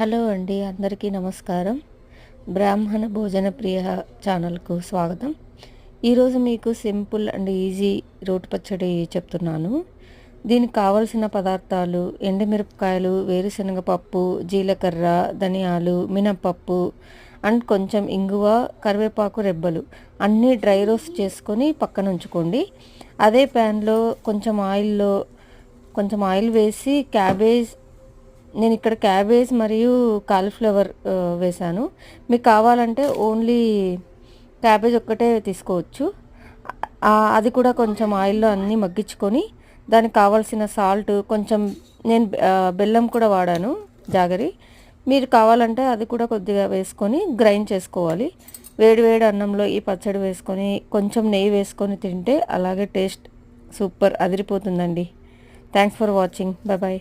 Hello అండి, అందరికీ నమస్కారం. బ్రాహ్మణ భోజన ప్రియ ఛానల్కు స్వాగతం. ఈరోజు మీకు సింపుల్ అండ్ ఈజీ రోటి పచ్చడి చెప్తున్నాను. దీనికి కావలసిన పదార్థాలు: ఎండుమిరపకాయలు, వేరుశనగ పప్పు, జీలకర్ర, ధనియాలు, మినపప్పు అండ్ కొంచెం ఇంగువ, కరివేపాకు రెబ్బలు అన్నీ డ్రై రోస్ట్ చేసుకొని పక్కన ఉంచుకోండి. అదే ప్యాన్లో కొంచెం ఆయిల్ వేసి నేను ఇక్కడ క్యాబేజ్ మరియు కాలీఫ్లవర్ వేశాను. మీకు కావాలంటే ఓన్లీ క్యాబేజ్ ఒక్కటే తీసుకోవచ్చు. అది కూడా కొంచెం ఆయిల్లో అన్నీ మగ్గించుకొని దానికి కావాల్సిన సాల్ట్, కొంచెం నేను బెల్లం కూడా వాడాను, జాగరి. మీరు కావాలంటే అది కూడా కొద్దిగా వేసుకొని గ్రైండ్ చేసుకోవాలి. వేడి వేడి అన్నంలో ఈ పచ్చడి వేసుకొని కొంచెం నెయ్యి వేసుకొని తింటే అలాగే టేస్ట్ సూపర్ అదిరిపోతుందండి. Thanks for watching. Bye bye.